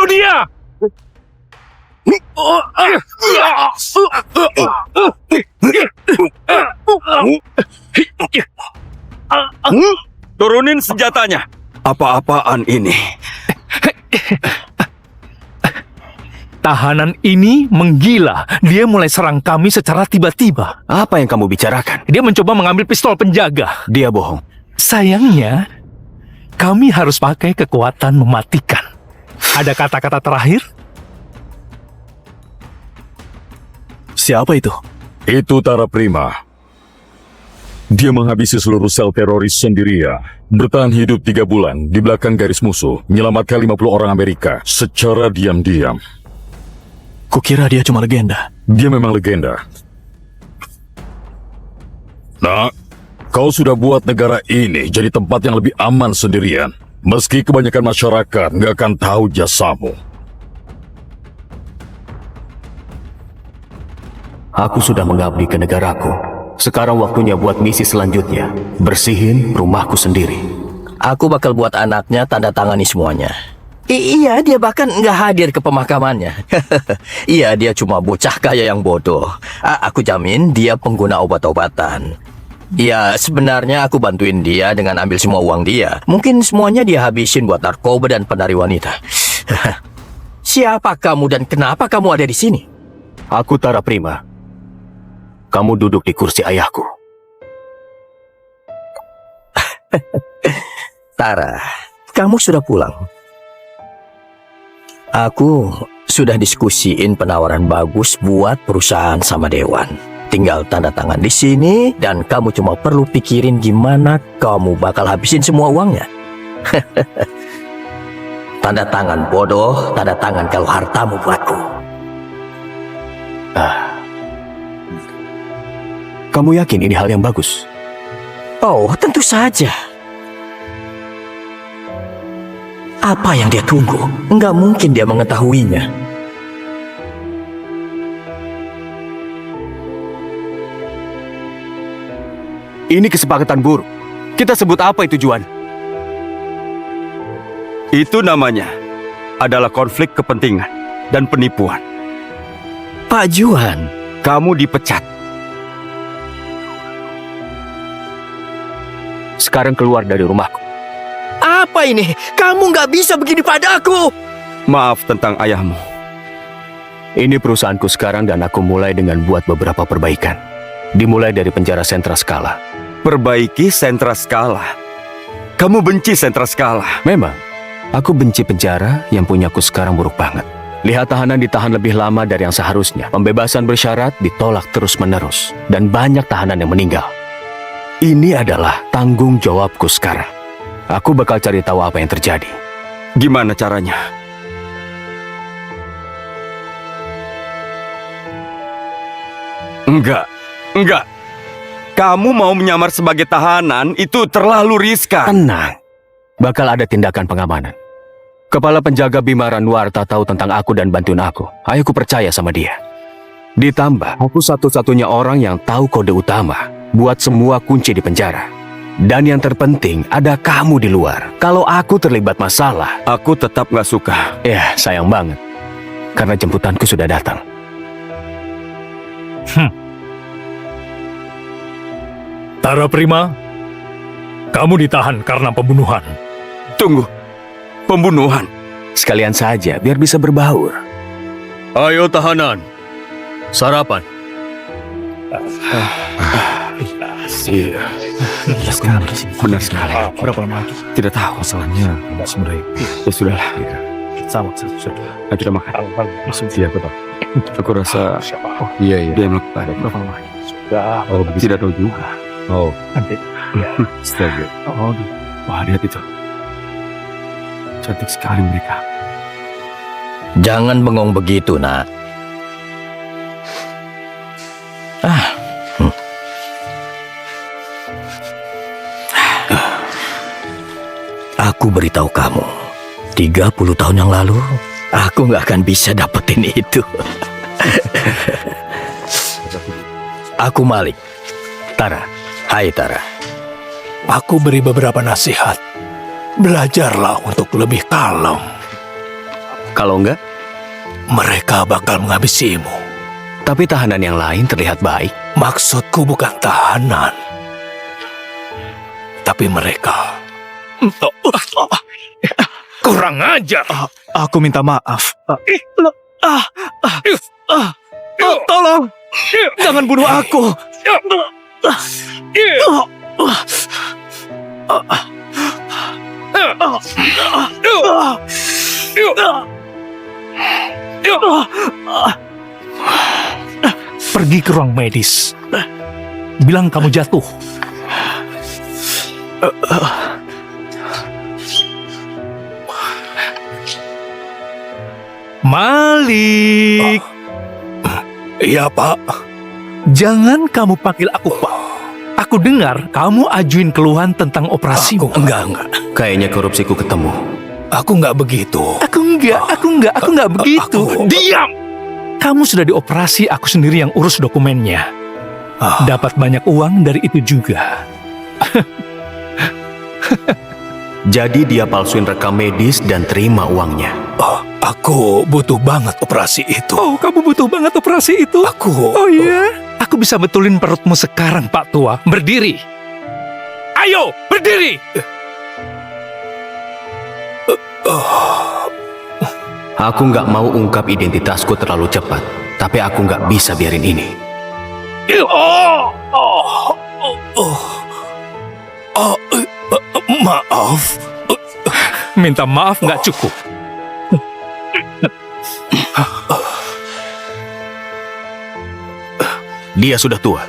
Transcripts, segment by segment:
Bunuh dia! Turunin senjatanya. Apa-apaan ini? Tahanan ini menggila. Dia mulai serang kami secara tiba-tiba. Apa yang kamu bicarakan? Dia mencoba mengambil pistol penjaga. Dia bohong. Sayangnya, kami harus pakai kekuatan mematikan. Ada kata-kata terakhir? Siapa itu? Itu Tara Prima. Dia menghabisi seluruh sel teroris sendirian. Bertahan hidup 3 bulan di belakang garis musuh. Menyelamatkan 50 orang Amerika secara diam-diam. Kukira dia cuma legenda. Dia memang legenda. Nah, kau sudah buat negara ini jadi tempat yang lebih aman sendirian. Meski kebanyakan masyarakat nggak akan tahu jasamu. Aku sudah mengabdi ke negaraku. Sekarang waktunya buat misi selanjutnya. Bersihin rumahku sendiri. Aku bakal buat anaknya tanda tangani semuanya. Iya, dia bahkan nggak hadir ke pemakamannya. Iya, dia cuma bocah kaya yang bodoh. Aku jamin dia pengguna obat-obatan. Ya, sebenarnya aku bantuin dia dengan ambil semua uang dia. Mungkin semuanya dia habisin buat narkoba dan penari wanita. Siapa kamu dan kenapa kamu ada di sini? Aku Tara Prima. Kamu duduk di kursi ayahku. Tara, kamu sudah pulang. Aku sudah diskusiin penawaran bagus buat perusahaan sama Dewan. Tinggal tanda tangan di sini dan kamu cuma perlu pikirin gimana kamu bakal habisin semua uangnya. Tanda tangan bodoh, tanda tangan kalau hartamu buatku. Kamu yakin ini hal yang bagus? Oh, tentu saja. Apa yang dia tunggu? Nggak mungkin dia mengetahuinya. Ini kesepakatan buruk. Kita sebut apa itu, Juan? Itu namanya adalah konflik kepentingan dan penipuan. Pak Juan, Kamu dipecat. Sekarang keluar dari rumahku. apa ini? Kamu nggak bisa begini padaku. Maaf tentang ayahmu. Ini perusahaanku sekarang dan aku mulai dengan buat beberapa perbaikan. Dimulai dari penjara Sentra Skala. Perbaiki Sentra Skala. Kamu benci Sentra Skala. Memang, aku benci penjara yang punyaku sekarang buruk banget. Lihat tahanan ditahan lebih lama dari yang seharusnya. Pembebasan bersyarat ditolak terus-menerus. Dan banyak tahanan yang meninggal. Ini adalah tanggung jawabku sekarang. Aku bakal cari tahu apa yang terjadi. Gimana caranya? Enggak. Kamu mau menyamar sebagai tahanan, itu terlalu riskan. Tenang. Bakal ada tindakan pengamanan. Kepala penjaga Bima Ranwarta tahu tentang aku dan bantuin aku. Ayo ku percaya sama dia. Ditambah, aku satu-satunya orang yang tahu kode utama buat semua kunci di penjara. Dan yang terpenting, ada kamu di luar. Kalau aku terlibat masalah, Aku tetap gak suka. ya sayang banget. Karena jemputanku sudah datang. Tara Prima, kamu ditahan karena pembunuhan. Tunggu. Pembunuhan. Sekalian saja, biar bisa berbaur. Ayo tahanan, sarapan. Iya. Benar sekali. Berapa lama lagi? Tidak tahu masalahnya. Sebenarnya. Ya sudahlah. Sama, sudah. Ayo kita makan. Langsung Iya betul. Aku rasa Iya. dia yang melakukan. Berapa lama lagi? Sudah. Oh, tidak tahu juga. Oh, Nanti. Ya. astaga. Oh, gitu. Wah, lihat itu. Cantik sekali mereka. Jangan bengong begitu, nak. Aku beritahu kamu, 30 tahun yang lalu, aku nggak akan bisa dapetin itu. Aku Malik. Tara, Hai Tara. Aku beri beberapa nasihat. Belajarlah untuk lebih kalem. Kalau enggak, Mereka bakal menghabisimu. tapi tahanan yang lain terlihat baik. Maksudku bukan tahanan, tapi mereka. Kurang ajar. Aku minta maaf. Tolong, jangan bunuh aku. Pergi ke ruang medis. Bilang kamu jatuh. Malik. Iya, Pak. Jangan kamu panggil aku, Pak. Aku dengar kamu ajuin keluhan tentang operasimu. Enggak. Kayaknya korupsiku ketemu. Aku nggak begitu. Aku nggak begitu. Diam! Kamu sudah dioperasi, aku sendiri yang urus dokumennya. Dapat banyak uang dari itu juga. Jadi dia palsuin rekam medis dan terima uangnya. Aku butuh banget operasi itu. Oh, kamu butuh banget operasi itu? Oh iya? Aku bisa betulin perutmu sekarang, Pak Tua. Berdiri. Ayo, berdiri! Aku nggak mau ungkap identitasku terlalu cepat, tapi aku nggak bisa biarin ini. Maaf. Minta maaf nggak cukup. Dia sudah tua.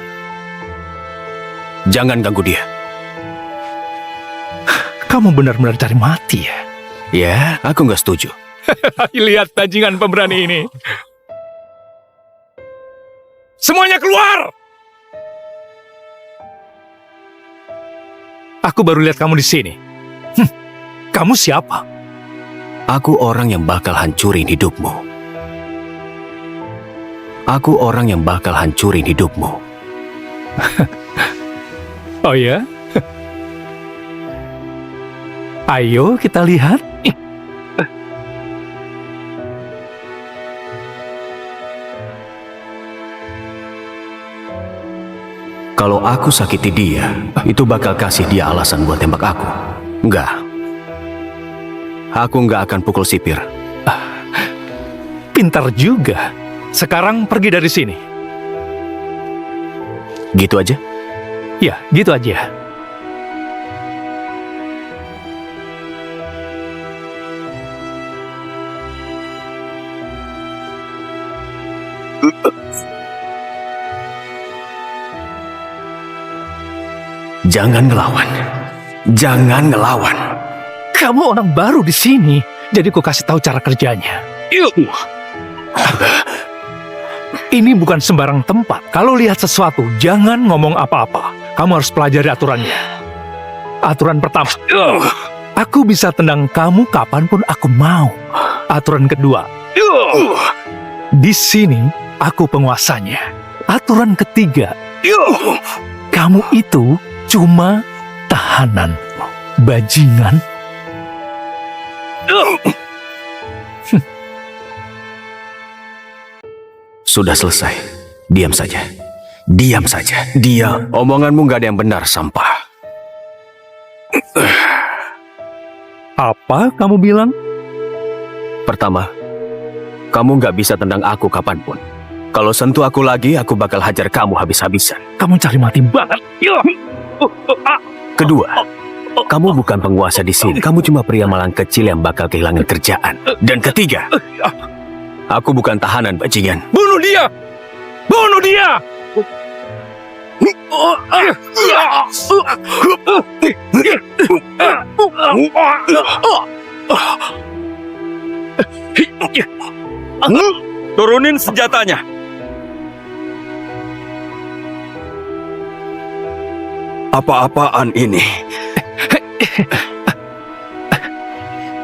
Jangan ganggu dia. Kamu benar-benar cari mati ya? Ya, aku nggak setuju. Lihat bajingan pemberani ini. Semuanya keluar! Aku baru lihat kamu di sini. Kamu siapa? Aku orang yang bakal hancurin hidupmu. Aku orang yang bakal hancurin hidupmu. Oh ya? Ayo kita lihat. Kalau aku sakiti dia, itu bakal kasih dia alasan buat tembak aku. Enggak. Aku nggak akan pukul sipir. Pintar juga. Sekarang pergi dari sini. Gitu aja? Ya, gitu aja. Jangan ngelawan. Jangan ngelawan. Kamu orang baru di sini, jadi ku kasih tahu cara kerjanya. Ini bukan sembarang tempat. Kalau lihat sesuatu, jangan ngomong apa-apa. Kamu harus pelajari aturannya. Aturan pertama, aku bisa tendang kamu kapanpun aku mau. Aturan kedua, di sini aku penguasanya. Aturan ketiga, kamu itu cuma tahanan, bajingan. Sudah selesai. Diam saja. Diam saja. Dia. Omonganmu nggak ada yang benar, sampah. Apa kamu bilang? Pertama, kamu nggak bisa tendang aku kapanpun. Kalau sentuh aku lagi, aku bakal hajar kamu habis-habisan. Kamu cari mati banget. Kedua, kamu bukan penguasa di sini. Kamu cuma pria malang kecil yang bakal kehilangan kerjaan. Dan ketiga, aku bukan tahanan, bajingan. Bunuh dia! Bunuh dia! Turunin senjatanya. Apa-apaan ini?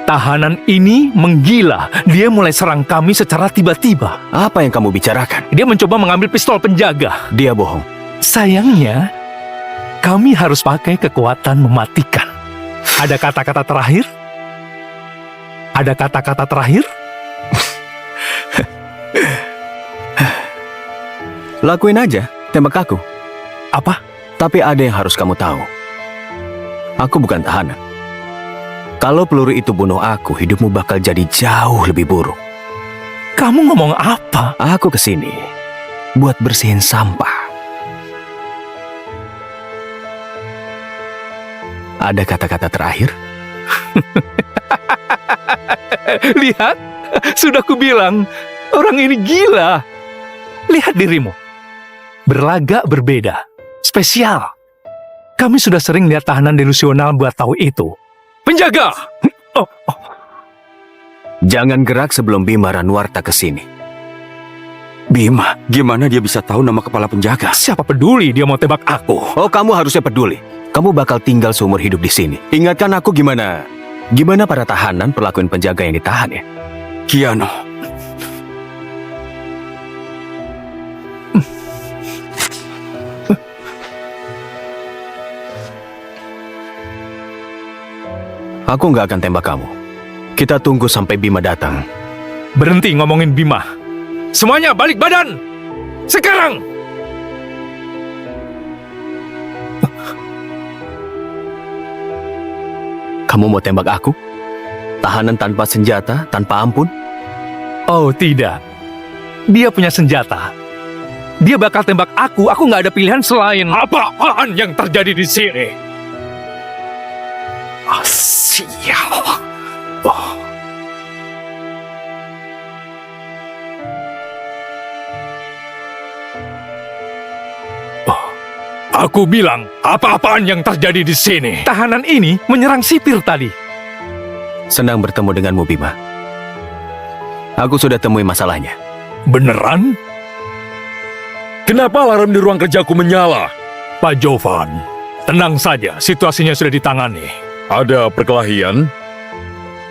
Tahanan ini menggila. Dia mulai serang kami secara tiba-tiba. Apa yang kamu bicarakan? Dia mencoba mengambil pistol penjaga. Dia bohong. Sayangnya, kami harus pakai kekuatan mematikan. Ada kata-kata terakhir? Ada kata-kata terakhir? Lakuin aja, tembak aku. Apa? Tapi ada yang harus kamu tahu. Aku bukan tahanan. Kalau peluru itu bunuh aku, hidupmu bakal jadi jauh lebih buruk. Kamu ngomong apa? Aku kesini buat bersihin sampah. Ada kata-kata terakhir? Lihat, sudah kubilang, orang ini gila. Lihat dirimu. Berlagak berbeda. Spesial. Kami sudah sering lihat tahanan delusional buat tahu itu. Penjaga! Jangan gerak sebelum Bima Ranwarta kesini. Bima, gimana dia bisa tahu nama kepala penjaga? Siapa peduli dia mau tebak aku? Oh, kamu harusnya peduli. Kamu bakal tinggal seumur hidup di sini. Ingatkan aku gimana para tahanan perlakuin penjaga yang ditahan ya. Kiano. Aku nggak akan tembak kamu. Kita tunggu sampai Bima datang. Berhenti ngomongin Bima. Semuanya balik badan! Sekarang! Kamu mau tembak aku? Tahanan tanpa senjata, tanpa ampun? Oh tidak. Dia punya senjata. Dia bakal tembak aku nggak ada pilihan selain apa-apaan yang terjadi di sini. Ah, sial. Oh. Aku bilang, apa-apaan yang terjadi di sini? Tahanan ini menyerang sipir tadi. Senang bertemu denganmu, Bima. Aku sudah temui masalahnya. Beneran? Kenapa alarm di ruang kerjaku menyala? Pak Jovan, tenang saja, situasinya sudah ditangani. Ada perkelahian?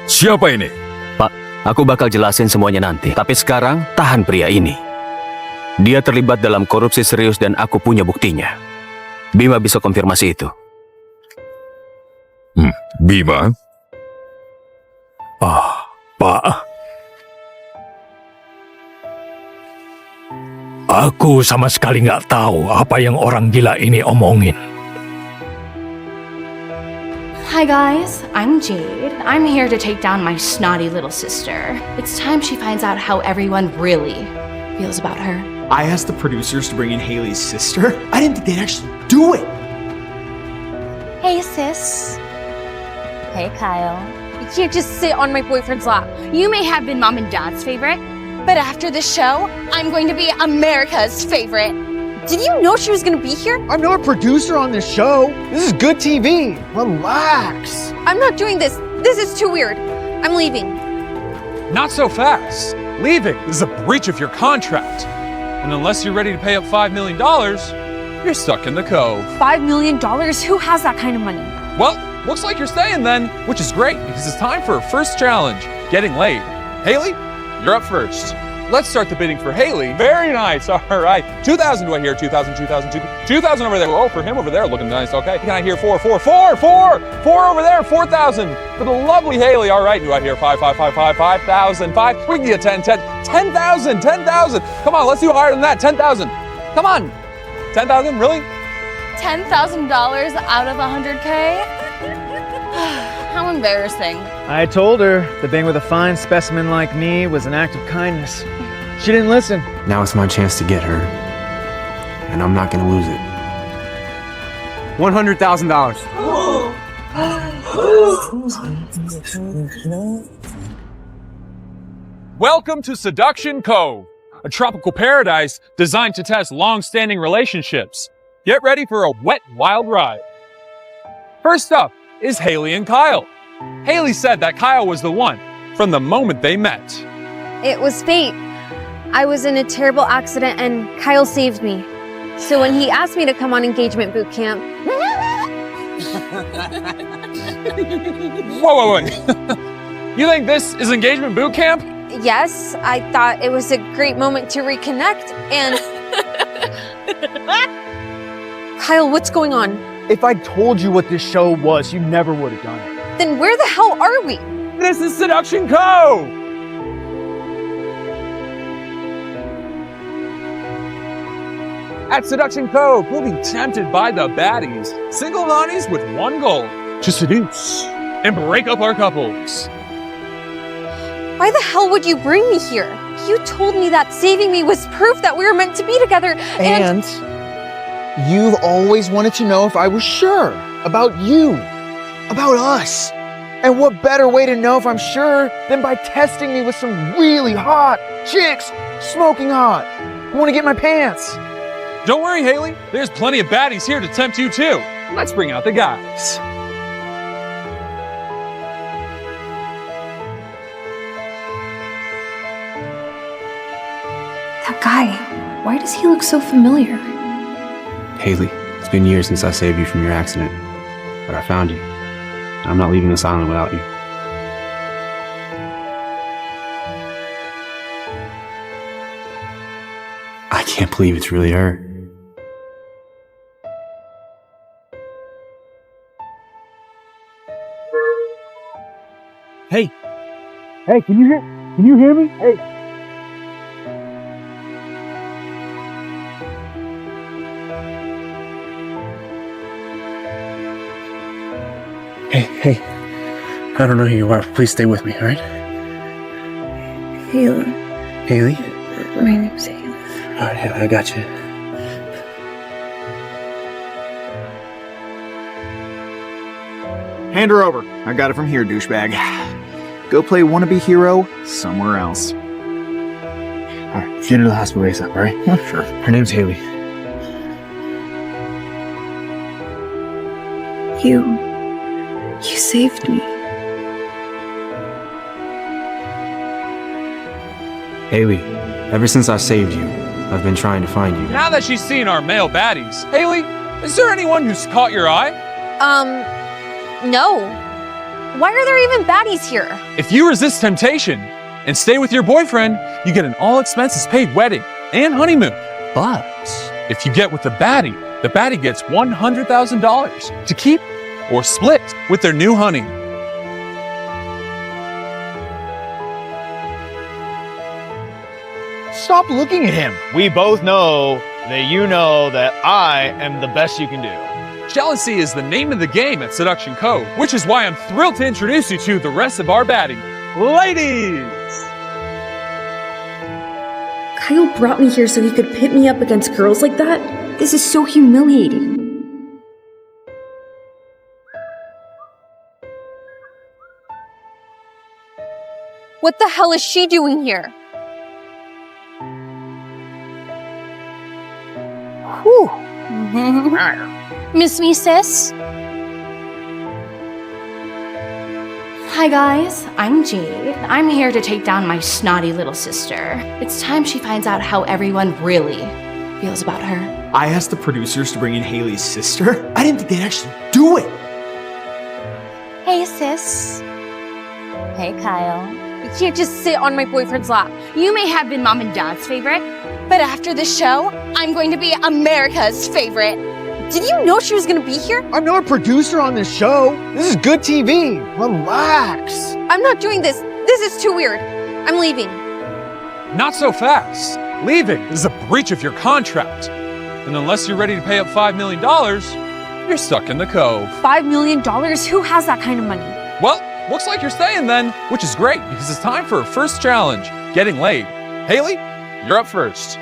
Siapa ini? Pak, aku bakal jelasin semuanya nanti. Tapi sekarang, tahan pria ini. Dia terlibat dalam korupsi serius dan aku punya buktinya. Bima bisa konfirmasi itu. Bima? Pak. Aku sama sekali nggak tahu apa yang orang gila ini omongin. Hi guys, I'm Jade. I'm here to take down my snotty little sister. It's time she finds out how everyone really feels about her. I asked the producers to bring in Haley's sister. I didn't think they'd actually do it. Hey, sis. Hey, Kyle. You can't just sit on my boyfriend's lap. You may have been mom and dad's favorite, but after this show, I'm going to be America's favorite. Did you know she was going to be here? I'm not a producer on this show. This is good TV. Relax. I'm not doing this. This is too weird. I'm leaving. Not so fast. Leaving is a breach of your contract. And unless you're ready to pay up $5 million, you're stuck in the cove. $5 million? Who has that kind of money? Well, looks like you're staying then, which is great because it's time for a first challenge, getting laid. Haley, you're up first. Let's start the bidding for Haley. Very nice. All right. 2,000 do I hear? 2,000, 2,000, 2,000 over there. Oh, for him over there, looking nice. Okay. Can I hear 4 over there? 4,000 for the lovely Haley. All right. Do I hear 5,000? 5. We can get 10. 10,000. Come on, let's do higher than that. 10,000. Come on. 10,000. Really? $10,000 out of $100K? How embarrassing. I told her that being with a fine specimen like me was an act of kindness. She didn't listen. Now it's my chance to get her. And I'm not gonna lose it. $100,000. Welcome to Seduction Cove, a tropical paradise designed to test long-standing relationships. Get ready for a wet, wild ride. First up is Haley and Kyle. Haley said that Kyle was the one from the moment they met. It was fate. I was in a terrible accident and Kyle saved me. So when he asked me to come on engagement boot camp... Whoa. You think this is engagement boot camp? Yes, I thought it was a great moment to reconnect and... Kyle, what's going on? If I told you what this show was, you never would have done it. Then where the hell are we? This is Seduction Cove! At Seduction Cove, we'll be tempted by the baddies. Single hotties with one goal: to seduce and break up our couples. Why the hell would you bring me here? You told me that saving me was proof that we were meant to be together, And you've always wanted to know if I was sure about you, about us. And what better way to know if I'm sure than by testing me with some really hot chicks, smoking hot. I want to get my pants. Don't worry, Haley. There's plenty of baddies here to tempt you too. Let's bring out the guys. That guy, why does he look so familiar? Haley, it's been years since I saved you from your accident, but I found you. I'm not leaving this island without you. I can't believe it's really her. Hey, can you hear me? Hey. Hey, I don't know who you are. Please stay with me, all right? Haley. Haley? My name's Haley. All right, Haley, I got you. Hand her over. I got it from here, douchebag. Go play wannabe hero somewhere else. All right, get her to the hospital ASAP, all right? Sure. Her name's Haley. You saved me. Haley, ever since I saved you, I've been trying to find you. Now that she's seen our male baddies, Haley, is there anyone who's caught your eye? No. Why are there even baddies here? If you resist temptation and stay with your boyfriend, you get an all-expenses-paid wedding and honeymoon. But if you get with the baddie gets $100,000 to keep or split with their new honey. Stop looking at him. We both know that you know that I am the best you can do. Jealousy is the name of the game at Seduction Cove, which is why I'm thrilled to introduce you to the rest of our baddie. Ladies! Kyle brought me here so he could pit me up against girls like that? This is so humiliating. What the hell is she doing here? Whew. Miss me, sis? Hi guys, I'm Jade. I'm here to take down my snotty little sister. It's time she finds out how everyone really feels about her. I asked the producers to bring in Haley's sister. I didn't think they'd actually do it. Hey, sis. Hey, Kyle. You can't just sit on my boyfriend's lap. You may have been mom and dad's favorite, but after this show, I'm going to be America's favorite. Did you know she was going to be here? I'm not a producer on this show. This is good TV. Relax. I'm not doing this. This is too weird. I'm leaving. Not so fast. Leaving is a breach of your contract. And unless you're ready to pay up $5 million, you're stuck in the cove. $5 million? Who has that kind of money? Well, looks like you're staying then, which is great because it's time for a first challenge, getting laid. Haley, you're up first.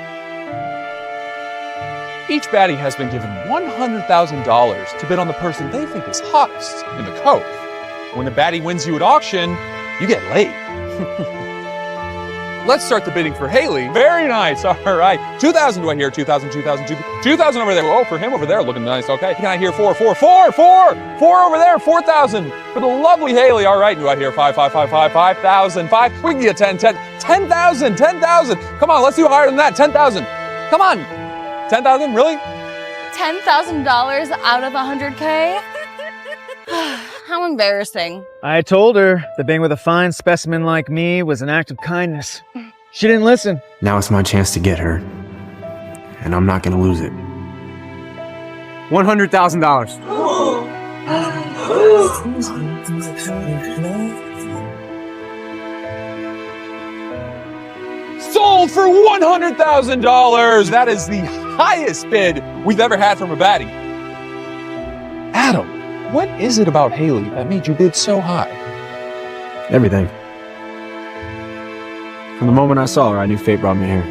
Each baddie has been given $100,000 to bid on the person they think is hottest in the cove. When the baddie wins you at auction, you get laid. Let's start the bidding for Haley. Very nice. All right. 2,000 do I hear? 2,000, 2,000, 2,000 over there. Oh, for him over there, looking nice. Okay. Can I hear 4 over there? 4,000 for the lovely Haley. All right. Do I hear 5,000, 5? We can get 10,000. Come on, let's do higher than that. 10,000. Come on. 10,000, really? $10,000 out of $100K? How embarrassing. I told her that being with a fine specimen like me was an act of kindness. She didn't listen. Now it's my chance to get her, and I'm not gonna lose it. $100,000. Sold for $100,000. That is the highest bid we've ever had from a baddie. Adam, what is it about Haley that made you bid so high? Everything. From the moment I saw her, I knew fate brought me here.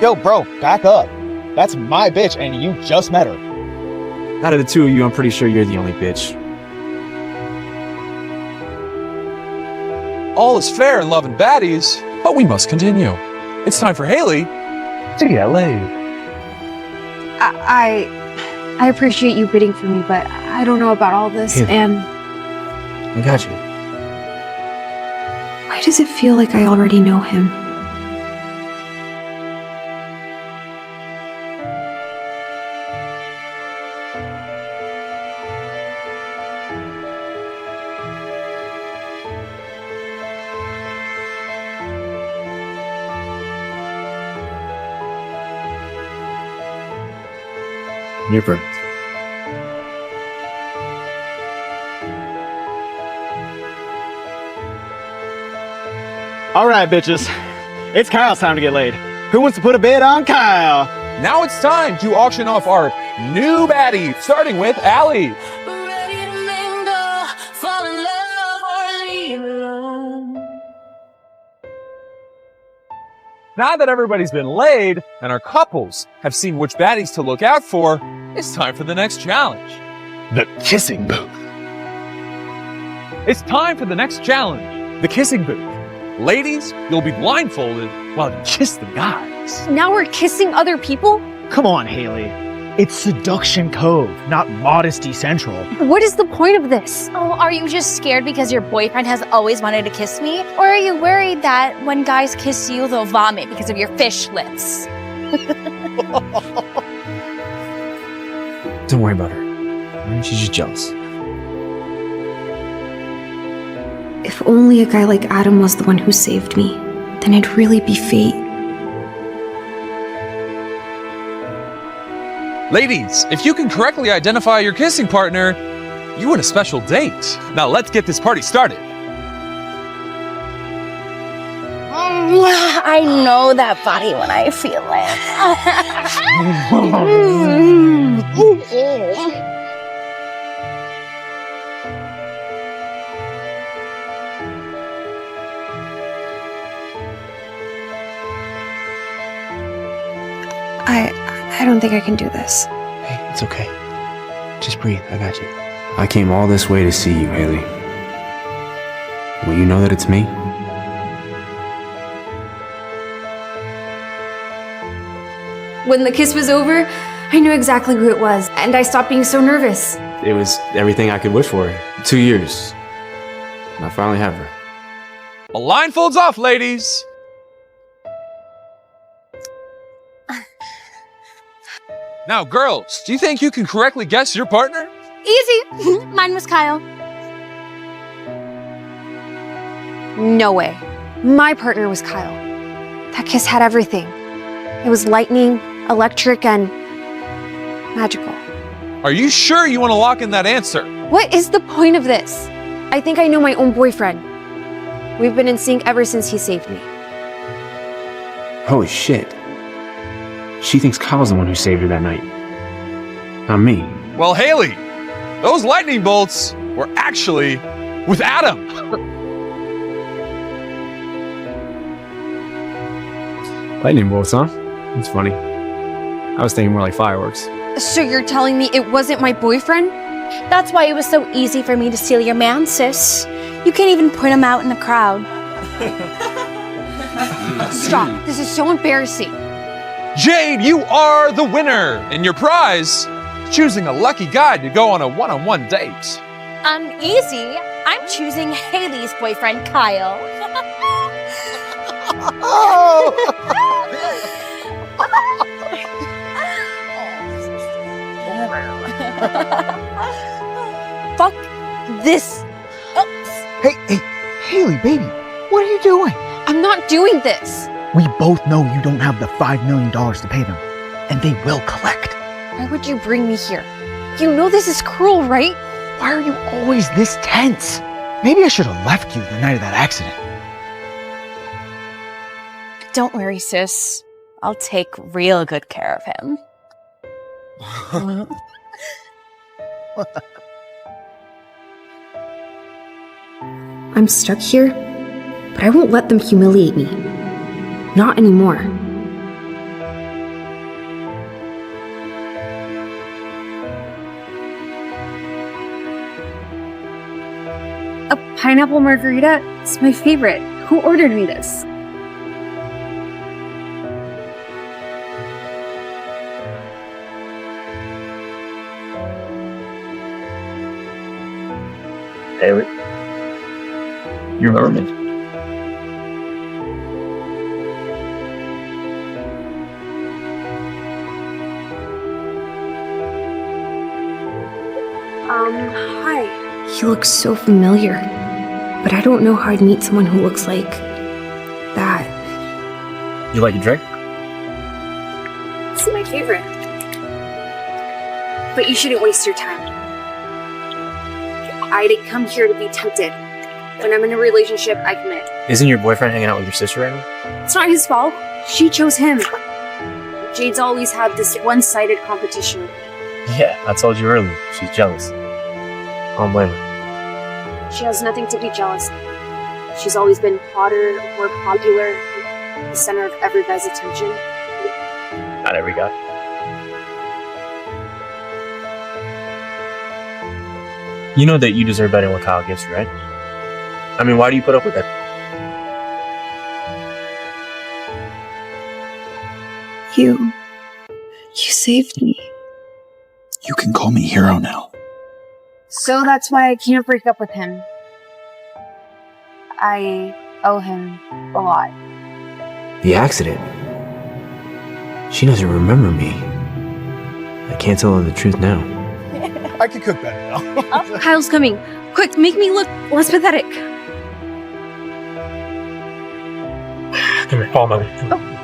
Yo, bro, back up. That's my bitch, and you just met her. Out of the two of you, I'm pretty sure you're the only bitch. All is fair in love and baddies, but we must continue. It's time for Haley to get laid. I appreciate you bidding for me, but I don't know about all this, Here. and I got you. why does it feel like I already know him? You're perfect. All right, bitches. It's Kyle's time to get laid. Who wants to put a bid on Kyle? Now it's time to auction off our new baddie, starting with Allie. Now that everybody's been laid and our couples have seen which baddies to look out for, it's time for the next challenge. The kissing booth. It's time for the next challenge, the kissing booth. Ladies, you'll be blindfolded while you kiss the guys. Now we're kissing other people? Come on, Haley. It's Seduction Cove, not Modesty Central. What is the point of this? Oh, are you just scared because your boyfriend has always wanted to kiss me? Or are you worried that when guys kiss you, they'll vomit because of your fish lips? Don't worry about her. She's just jealous. If only a guy like Adam was the one who saved me, then it'd really be fate. Ladies, if you can correctly identify your kissing partner, you win a special date. Now let's get this party started. I know that body when I feel it. I don't think I can do this. Hey, it's okay. Just breathe. I got you. I came all this way to see you, Haley. Will you know that it's me? When the kiss was over, I knew exactly who it was, and I stopped being so nervous. It was everything I could wish for. 2 years. And I finally have her. A line folds off, ladies. Now, girls, do you think you can correctly guess your partner? Easy. Mine was Kyle. No way. My partner was Kyle. That kiss had everything. It was lightning, electric, and magical. Are you sure you want to lock in that answer? What is the point of this? I think I know my own boyfriend. We've been in sync ever since he saved me. Holy shit. She thinks Kyle's the one who saved her that night. Not me. Well, Haley, those lightning bolts were actually with Adam. Lightning bolts, huh? That's funny. I was thinking more like fireworks. So you're telling me it wasn't my boyfriend? That's why it was so easy for me to steal your man, sis. You can't even point him out in the crowd. Stop. This is so embarrassing. Jade, you are the winner. And your prize, choosing a lucky guy to go on a one-on-one date. Easy. I'm choosing Haley's boyfriend, Kyle. Fuck this. Oops. Hey, Haley, baby, what are you doing? I'm not doing this. We both know you don't have the $5 million to pay them, and they will collect. Why would you bring me here? You know this is cruel, right? Why are you always this tense? Maybe I should have left you the night of that accident. Don't worry, sis. I'll take real good care of him. I'm stuck here, but I won't let them humiliate me. Not anymore. A pineapple margarita? It's my favorite. Who ordered me this? Haley, you remember me? Hi. He looks so familiar, but I don't know how I'd meet someone who looks like that. You like a drink? It's my favorite. But you shouldn't waste your time. I didn't come here to be tempted. When I'm in a relationship, I commit. Isn't your boyfriend hanging out with your sister right now? It's not his fault. She chose him. Jade's always had this one-sided competition. Yeah, I told you earlier. She's jealous. I don't blame her. She has nothing to be jealous of. She's always been hotter, more popular, the center of every guy's attention. Not every guy. You know that you deserve better than what Kyle gives you, right? I mean, why do you put up with that? You saved me. You can call me hero now. So that's why I can't break up with him. I owe him a lot. The accident? She doesn't remember me. I can't tell her the truth now. I could cook better now. Kyle's coming. Quick, make me look less pathetic. Come here, follow my lead.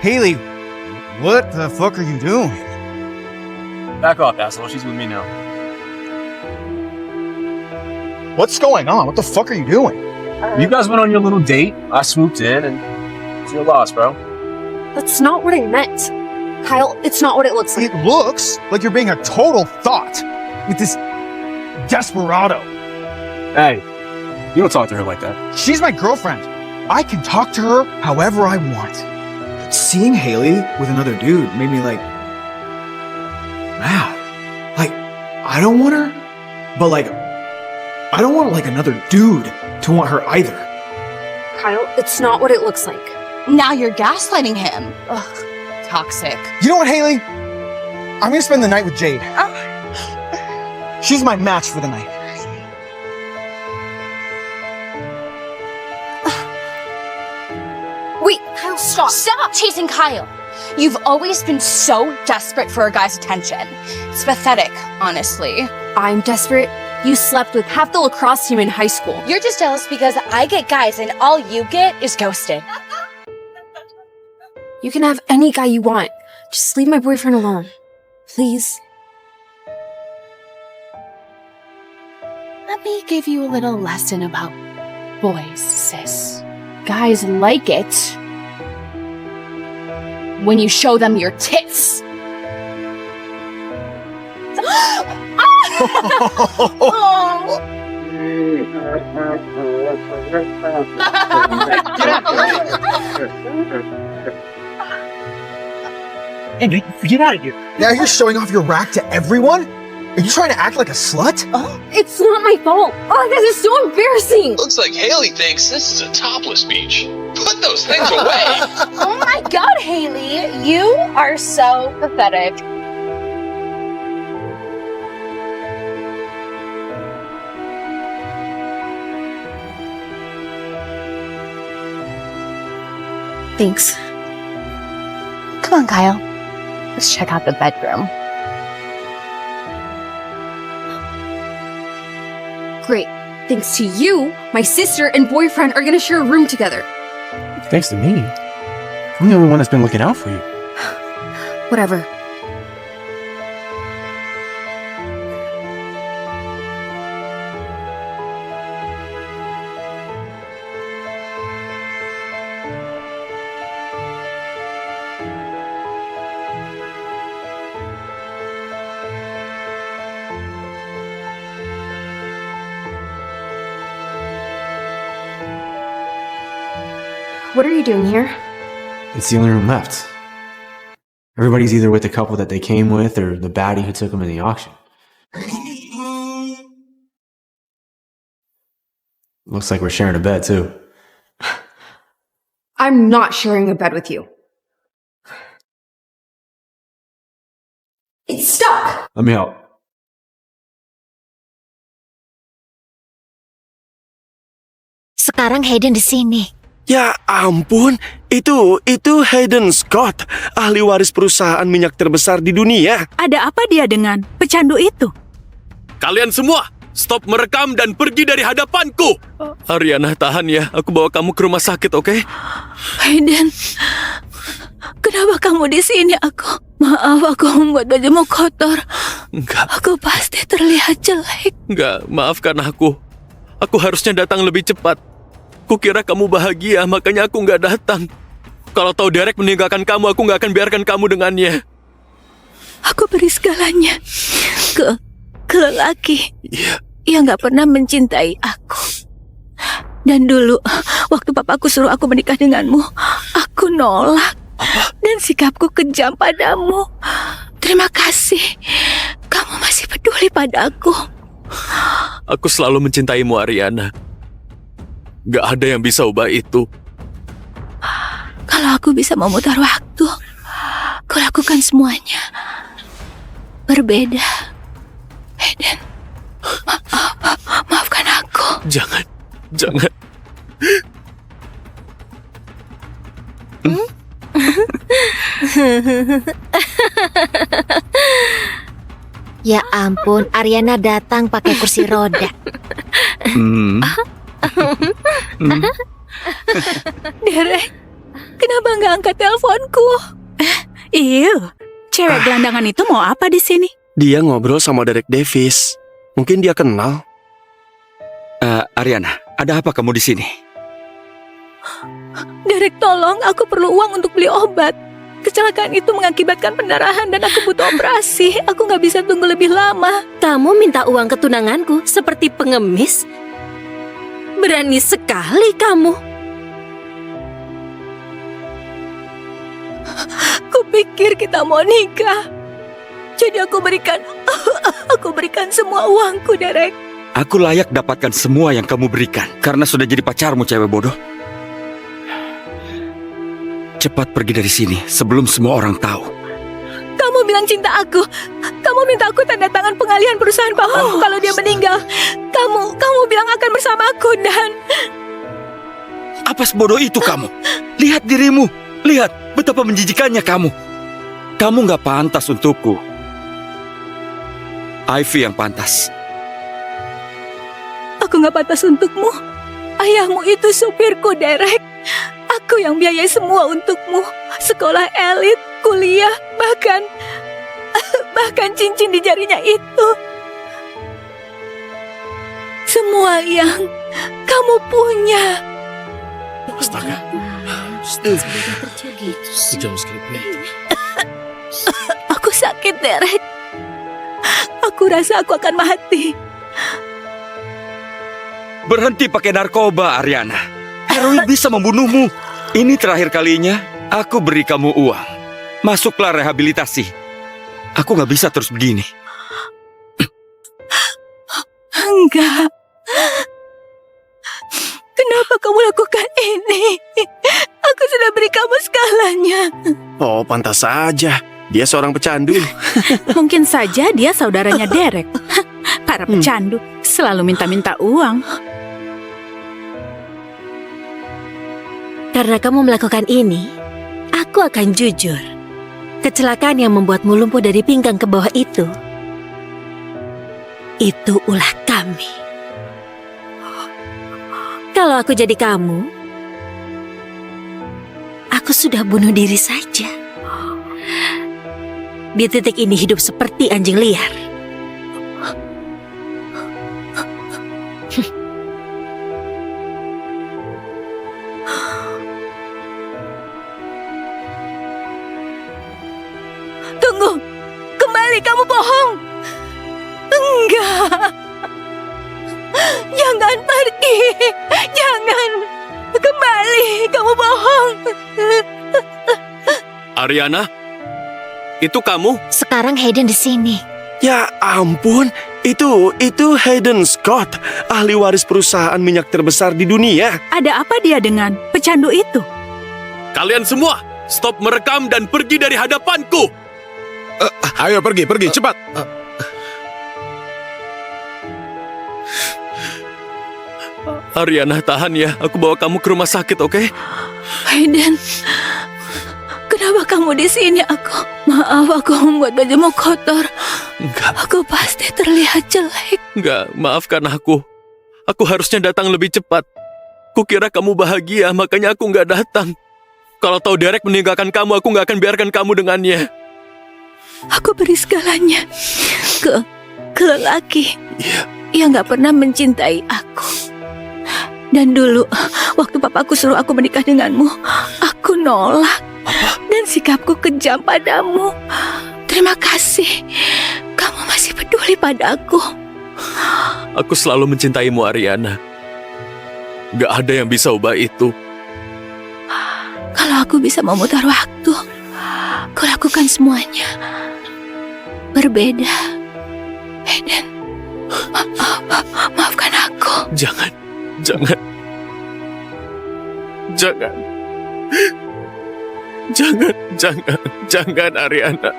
Haley, what the fuck are you doing? Back off, asshole. She's with me now. What's going on? What the fuck are you doing? You guys went on your little date. I swooped in, and it's your loss, bro. That's not what I meant. Kyle, it's not what it looks like. It looks like you're being a total thought with this desperado. Hey, you don't talk to her like that. She's my girlfriend. I can talk to her however I want. Seeing Haley with another dude made me like mad. Like, I don't want her, but like, I don't want like another dude to want her either. Kyle, it's not what it looks like. Now you're gaslighting him. Ugh, toxic. You know what, Haley? I'm gonna spend the night with Jade. She's my match for the night. Wait, Kyle, stop. Stop chasing Kyle. You've always been so desperate for a guy's attention. It's pathetic, honestly. I'm desperate. You slept with half the lacrosse team in high school. You're just jealous because I get guys and all you get is ghosted. You can have any guy you want. Just leave my boyfriend alone. Please. Let me give you a little lesson about boys, sis. Guys like it when you show them your tits. Hey, get out of here. Now you're showing off your rack to everyone? Are you trying to act like a slut? It's not my fault. Oh, this is so embarrassing. Looks like Haley thinks this is a topless beach. Put those things away! Oh my god, Haley, you are so pathetic. Thanks. Come on, Kyle. Let's check out the bedroom. Great. Thanks to you, my sister and boyfriend are gonna share a room together. Thanks to me. I'm the only one that's been looking out for you. Whatever. What are you doing here? It's the only room left. Everybody's either with the couple that they came with or the baddie who took them in the auction. Looks like we're sharing a bed, too. I'm not sharing a bed with you. It's stuck! Let me help. Sekarang Hayden di sini. Ya ampun, itu Hayden Scott, ahli waris perusahaan minyak terbesar di dunia. Ada apa dia dengan pecandu itu? Kalian semua, stop merekam dan pergi dari hadapanku. Ariana, tahan ya. Aku bawa kamu ke rumah sakit, oke? Hayden, kenapa kamu di sini? Maaf, aku membuat bajumu kotor. Enggak. Aku pasti terlihat jelek. Enggak, maafkan aku. Aku harusnya datang lebih cepat. Kukira kamu bahagia, makanya aku nggak datang. Kalau tahu Derek meninggalkan kamu, aku nggak akan biarkan kamu dengannya. Aku beri segalanya ke lelaki yang nggak pernah mencintai aku. Dan dulu, waktu papaku suruh aku menikah denganmu, aku nolak. Dan sikapku kejam padamu. Terima kasih, kamu masih peduli padaku. Aku selalu mencintaimu, Ariana. Gak ada yang bisa ubah itu. Kalau aku bisa memutar waktu, aku lakukan semuanya. Berbeda. Hayden, maafkan aku. Jangan. Ya ampun, Ariana datang pakai kursi roda. Derek, kenapa nggak angkat teleponku? Cewek gelandangan itu mau apa di sini? Dia ngobrol sama Derek Davis. Mungkin dia kenal. Ariana, ada apa kamu di sini? Derek, tolong, aku perlu uang untuk beli obat. Kecelakaan itu mengakibatkan pendarahan dan aku butuh operasi. Aku nggak bisa tunggu lebih lama. Kamu minta uang ke tunanganku seperti pengemis? Berani sekali kamu. Kupikir kita mau nikah. Jadi aku berikan semua uangku, Derek. Aku layak dapatkan semua yang kamu berikan karena sudah jadi pacarmu, cewek bodoh. Cepat pergi dari sini sebelum semua orang tahu. Kamu bilang cinta aku. Kamu minta aku tanda tangan pengalihan perusahaan pamanku kalau dia meninggal. Kamu bilang akan bersamaku dan... Apa sebodoh itu kamu? Lihat dirimu. Lihat betapa menjijikannya kamu. Kamu gak pantas untukku. Ivy yang pantas. Aku gak pantas untukmu. Ayahmu itu supirku, Derek. Aku yang biayai semua untukmu. Sekolah elit, kuliah, bahkan cincin di jarinya itu. Semua yang kamu punya. Astaga. Aku sakit, Derek. Aku rasa aku akan mati. Berhenti pakai narkoba, Ariana. Heroin bisa membunuhmu. Ini terakhir kalinya aku beri kamu uang. Masuklah rehabilitasi. Aku gak bisa terus begini. Enggak. Kenapa kamu lakukan ini? Aku sudah beri kamu segalanya. Oh, pantas saja. Dia seorang pecandu. Mungkin saja dia saudaranya Derek. Para pecandu selalu minta-minta uang. Karena kamu melakukan ini, aku akan jujur. Kecelakaan yang membuatmu lumpuh dari pinggang ke bawah itu ulah kami. Kalau aku jadi kamu, aku sudah bunuh diri saja. Di titik ini hidup seperti anjing liar. Tunggu, kembali, kamu bohong. Enggak. Jangan pergi. Jangan. Kembali, kamu bohong. Ariana, itu kamu? Sekarang Hayden di sini. Ya ampun, itu Hayden Scott, ahli waris perusahaan minyak terbesar di dunia. Ada apa dia dengan pecandu itu? Kalian semua, stop merekam dan pergi dari hadapanku! Ayo pergi, cepat. Ariana, tahan ya. Aku bawa kamu ke rumah sakit, oke? Hayden, kenapa kamu di sini? Maaf, aku membuat bajumu kotor. Enggak. Aku pasti terlihat jelek. Enggak, maafkan aku. Aku harusnya datang lebih cepat. Kukira kamu bahagia, makanya aku nggak datang. Kalau tahu Derek meninggalkan kamu, aku nggak akan biarkan kamu dengannya. Aku beri segalanya ke lelaki yang nggak pernah mencintai aku. Dan dulu, waktu papaku suruh aku menikah denganmu, aku nolak. Dan sikapku kejam padamu. Terima kasih, kamu masih peduli padaku. Aku selalu mencintaimu, Ariana. Gak ada yang bisa ubah itu. Kalau aku bisa memutar waktu, kulakukan semuanya. Berbeda. Hayden, maafkan aku. Jangan. Jangan, Ariana.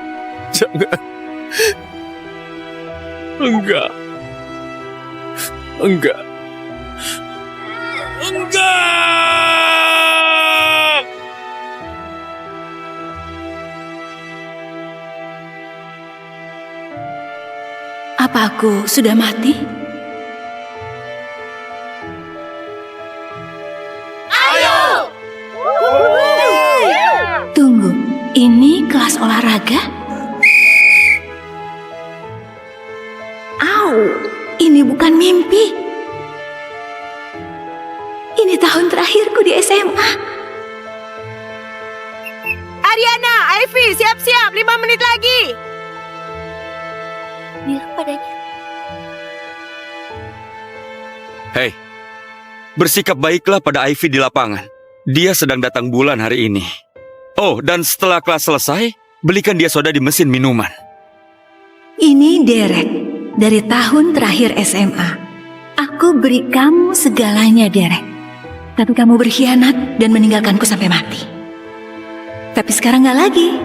Jangan. Enggak. Apa aku sudah mati? Ayo! Tunggu, ini kelas olahraga? Au, ini bukan mimpi. Ini tahun terakhirku di SMA. Ariana, Ivy, siap-siap. 5 menit lagi. Bilang padanya. Hei, bersikap baiklah pada Ivy di lapangan. Dia sedang datang bulan hari ini. Oh, dan setelah kelas selesai, belikan dia soda di mesin minuman. Ini Derek, dari tahun terakhir SMA. Aku beri kamu segalanya, Derek. Tapi kamu berkhianat dan meninggalkanku sampai mati. Tapi sekarang gak lagi.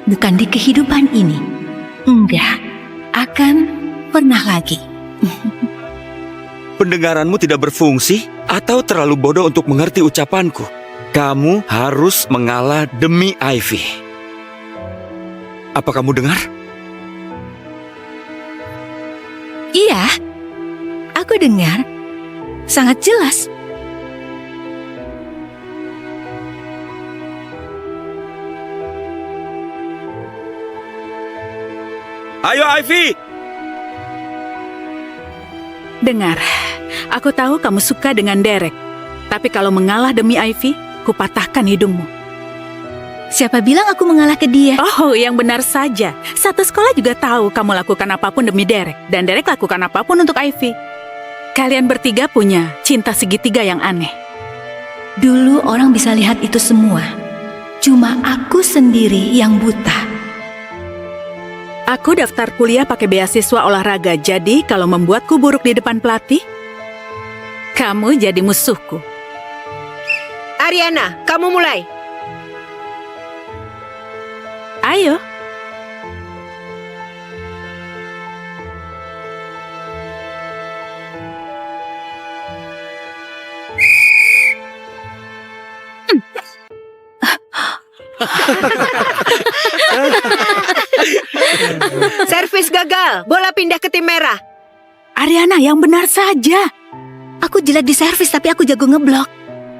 Bukan di kehidupan ini. Enggak akan pernah lagi. Pendengaranmu tidak berfungsi atau terlalu bodoh untuk mengerti ucapanku. Kamu harus mengalah demi Ivy. Apa kamu dengar? Iya, aku dengar. Sangat jelas. Ayo Ivy! Dengar, aku tahu kamu suka dengan Derek. Tapi kalau mengalah demi Ivy, kupatahkan hidungmu. Siapa bilang aku mengalah ke dia? Oh, yang benar saja. Satu sekolah juga tahu kamu lakukan apapun demi Derek. Dan Derek lakukan apapun untuk Ivy. Kalian bertiga punya cinta segitiga yang aneh. Dulu orang bisa lihat itu semua. Cuma aku sendiri yang buta. Aku daftar kuliah pakai beasiswa olahraga. Jadi kalau membuatku buruk di depan pelatih, kamu jadi musuhku. Ariana, kamu mulai. Ayo. Servis gagal. Bola pindah ke tim merah. Ariana, yang benar saja. Aku jelek di servis tapi aku jago ngeblok.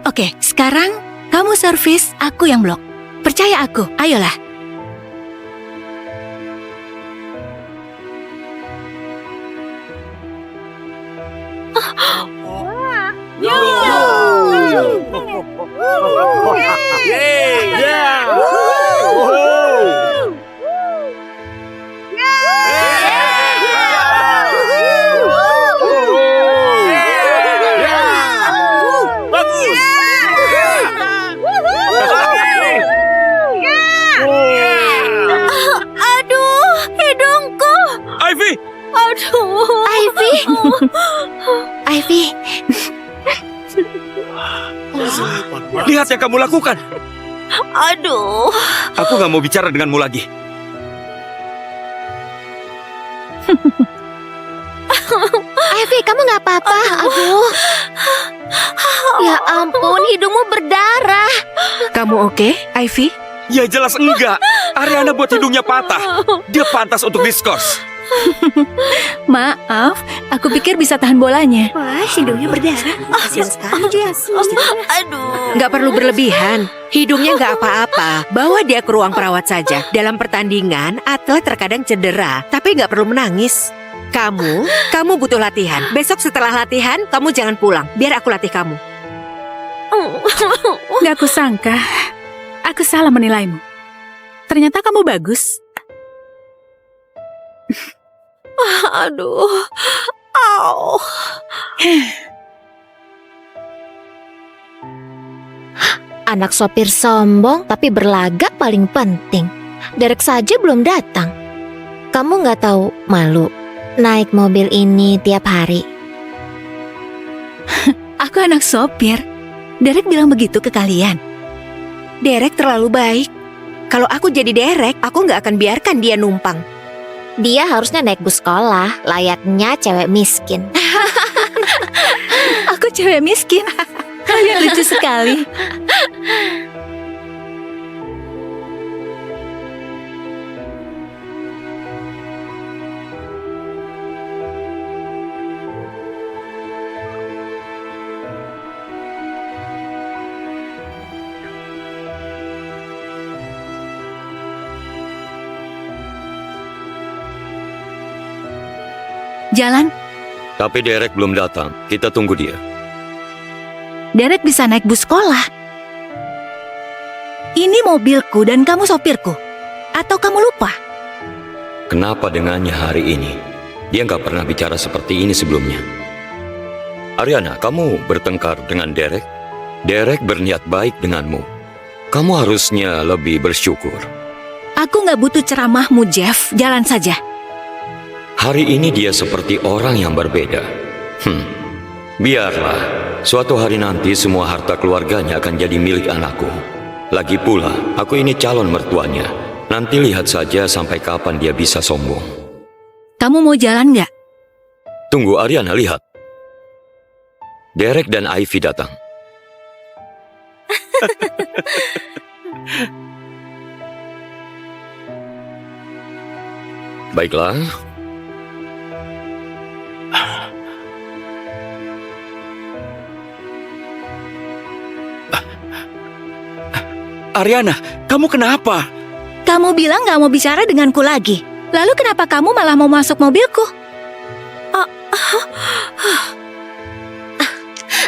Oke, sekarang kamu servis, aku yang blok. Percaya aku, ayolah. Ivy. Ivy. Lihat yang kamu lakukan. Aduh. Aku nggak mau bicara denganmu lagi. Ivy, kamu nggak apa-apa? Aduh. Ya ampun, hidungmu berdarah. Kamu oke, Ivy? Ya jelas enggak. Ariana buat hidungnya patah. Dia pantas untuk diskors. Maaf, aku pikir bisa tahan bolanya. Wah, hidungnya berdarah. Kasian sekali dia. Aduh. Nggak perlu berlebihan. Hidungnya nggak apa-apa. Bawa dia ke ruang perawat saja. Dalam pertandingan, atlet terkadang cedera, tapi nggak perlu menangis. Kamu butuh latihan. Besok setelah latihan, kamu jangan pulang. Biar aku latih kamu. Nggak kusangka, aku salah menilaimu. Ternyata kamu bagus. Aduh. Au. Anak sopir sombong tapi berlagak paling penting. Derek saja belum datang. Kamu nggak tahu malu naik mobil ini tiap hari? Aku anak sopir. Derek bilang begitu ke kalian. Derek terlalu baik. Kalau aku jadi Derek, aku nggak akan biarkan dia numpang. Dia harusnya naik bus sekolah, layaknya cewek miskin. Aku cewek miskin. Kalian lucu sekali. Jalan. Tapi Derek belum datang. Kita tunggu dia. Derek bisa naik bus sekolah. Ini mobilku dan kamu sopirku. Atau kamu lupa? Kenapa dengannya hari ini? Dia nggak pernah bicara seperti ini sebelumnya. Ariana, kamu bertengkar dengan Derek? Derek berniat baik denganmu. Kamu harusnya lebih bersyukur. Aku nggak butuh ceramahmu, Jeff. Jalan saja. Hari ini dia seperti orang yang berbeda. Biarlah, suatu hari nanti semua harta keluarganya akan jadi milik anakku. Lagi pula, aku ini calon mertuanya. Nanti lihat saja sampai kapan dia bisa sombong. Kamu mau jalan nggak? Tunggu, Ariana, lihat. Derek dan Ivy datang. Baiklah. Ariana, kamu kenapa? Kamu bilang nggak mau bicara denganku lagi. Lalu kenapa kamu malah mau masuk mobilku?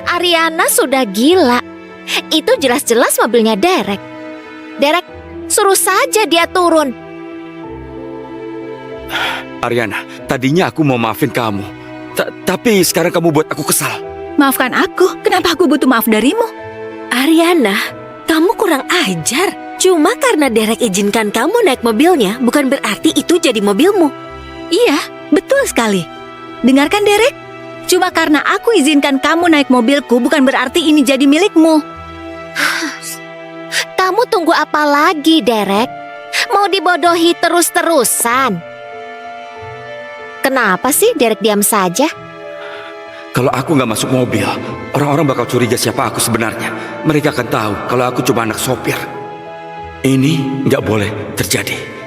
Ariana sudah gila. Itu jelas-jelas mobilnya Derek. Derek, suruh saja dia turun. Ariana, tadinya aku mau maafin kamu. Tapi sekarang kamu buat aku kesal. Maafkan aku, kenapa aku butuh maaf darimu? Ariana, kamu kurang ajar. Cuma karena Derek izinkan kamu naik mobilnya, bukan berarti itu jadi mobilmu. Iya, betul sekali. Dengarkan, Derek. Cuma karena aku izinkan kamu naik mobilku, bukan berarti ini jadi milikmu. Kamu tunggu apa lagi, Derek? Mau dibodohi terus-terusan? Kenapa sih Derek diam saja? Kalau aku nggak masuk mobil, orang-orang bakal curiga siapa aku sebenarnya. Mereka akan tahu kalau aku cuma anak sopir. Ini nggak boleh terjadi.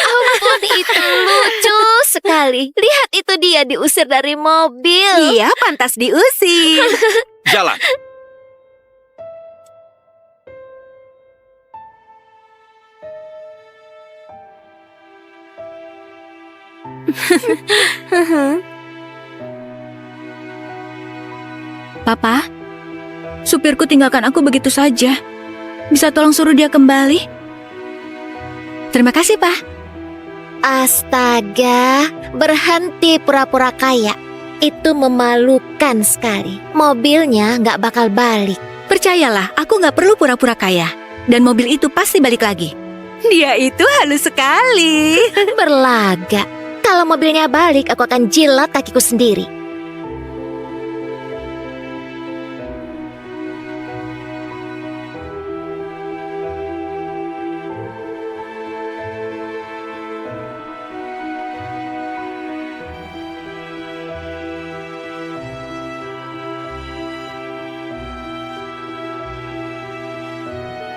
Ampun, itu lucu sekali. Lihat, itu dia diusir dari mobil. Iya, pantas diusir. Jalan. Papa, supir supirku tinggalkan aku begitu saja. Bisa tolong suruh dia kembali? Terima kasih, Pak. Astaga, berhenti pura-pura kaya. Itu memalukan sekali. Mobilnya nggak bakal balik. Percayalah, aku nggak perlu pura-pura kaya. Dan mobil itu pasti balik lagi. Dia itu halus sekali. Berlagak. Kalau mobilnya balik, aku akan jilat kakiku sendiri.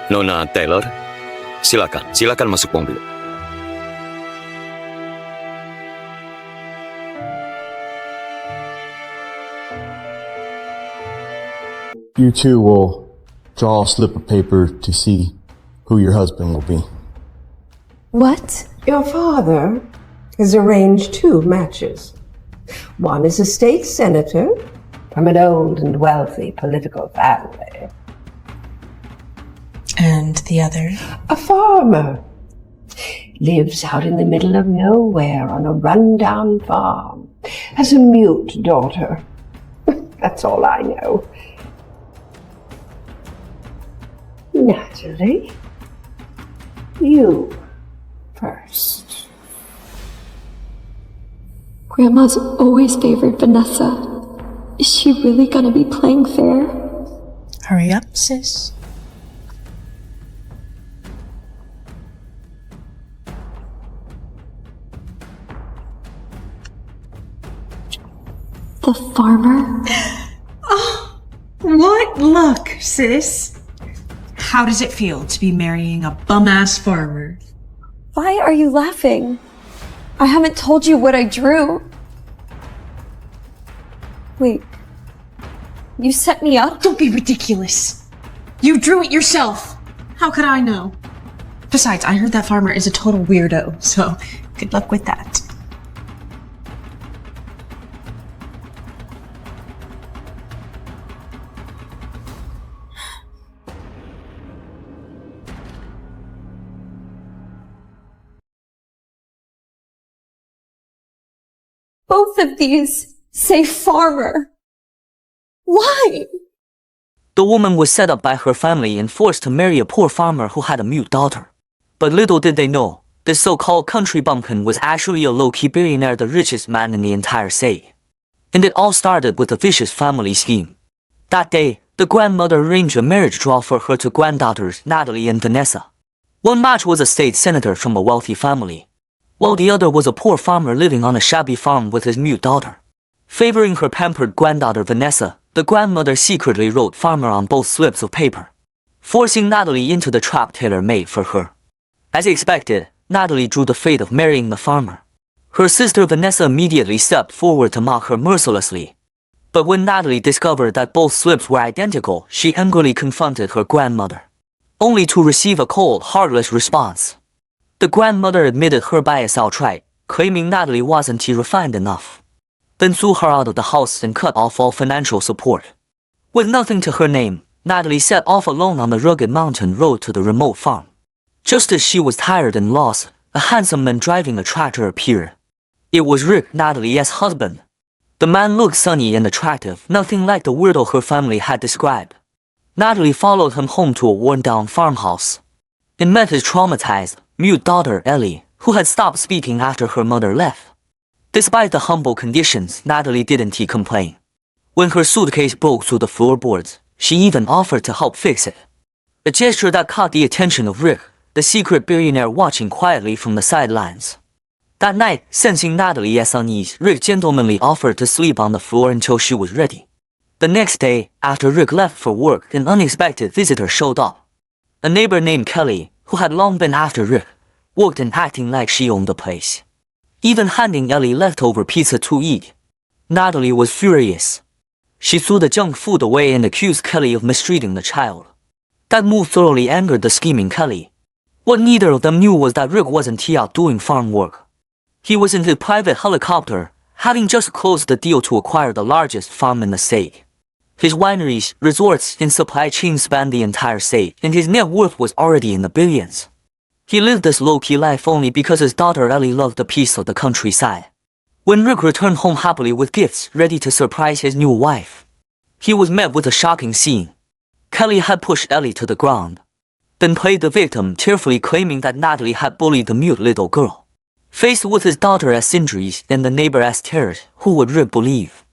Nona Taylor, silakan masuk mobil. You two will draw a slip of paper to see who your husband will be. What? Your father has arranged 2 matches. One is a state senator from an old and wealthy political family. And the other? A farmer. Lives out in the middle of nowhere on a rundown farm. Has a mute daughter. That's all I know. Natalie, you first. Grandma's always favored Vanessa. Is she really gonna be playing fair? Hurry up, sis. The farmer? Oh, what luck, sis. How does it feel to be marrying a bum-ass farmer? Why are you laughing? I haven't told you what I drew. Wait. You set me up? Don't be ridiculous. You drew it yourself. How could I know? Besides, I heard that farmer is a total weirdo, so good luck with that. Both of these say farmer. Why? The woman was set up by her family and forced to marry a poor farmer who had a mute daughter. But little did they know, this so-called country bumpkin was actually a low-key billionaire, the richest man in the entire state. And it all started with a vicious family scheme. That day, the grandmother arranged a marriage draw for her two granddaughters, Natalie and Vanessa. One match was a state senator from a wealthy family, while the other was a poor farmer living on a shabby farm with his mute daughter. Favoring her pampered granddaughter Vanessa, the grandmother secretly wrote farmer on both slips of paper, forcing Natalie into the trap Taylor made for her. As expected, Natalie drew the fate of marrying the farmer. Her sister Vanessa immediately stepped forward to mock her mercilessly. But when Natalie discovered that both slips were identical, she angrily confronted her grandmother, only to receive a cold, heartless response. The grandmother admitted her bias outright, claiming Natalie wasn't refined enough, then threw her out of the house and cut off all financial support. With nothing to her name, Natalie set off alone on the rugged mountain road to the remote farm. Just as she was tired and lost, a handsome man driving a tractor appeared. It was Rick, Natalie's husband. The man looked sunny and attractive, nothing like the weirdo her family had described. Natalie followed him home to a worn-down farmhouse and met his traumatized, mute daughter Ellie, who had stopped speaking after her mother left. Despite the humble conditions, Natalie didn't complain. When her suitcase broke through the floorboards, she even offered to help fix it, a gesture that caught the attention of Rick, the secret billionaire watching quietly from the sidelines. That night, sensing Natalie's unease, Rick gentlemanly offered to sleep on the floor until she was ready. The next day, after Rick left for work, an unexpected visitor showed up. A neighbor named Kelly, who had long been after Rick, walked in acting like she owned the place, even handing Ellie leftover pizza to eat. Natalie was furious. She threw the junk food away and accused Kelly of mistreating the child. That move thoroughly angered the scheming Kelly. What neither of them knew was that Rick wasn't out doing farm work. He was in his private helicopter, having just closed the deal to acquire the largest farm in the state. His wineries, resorts, and supply chains spanned the entire state, and his net worth was already in the billions. He lived this low-key life only because his daughter Ellie loved a piece of the countryside. When Rick returned home happily with gifts ready to surprise his new wife, he was met with a shocking scene. Kelly had pushed Ellie to the ground, then played the victim, tearfully claiming that Natalie had bullied the mute little girl. Faced with his daughter's injuries and the neighbor's tears, who would Rick believe?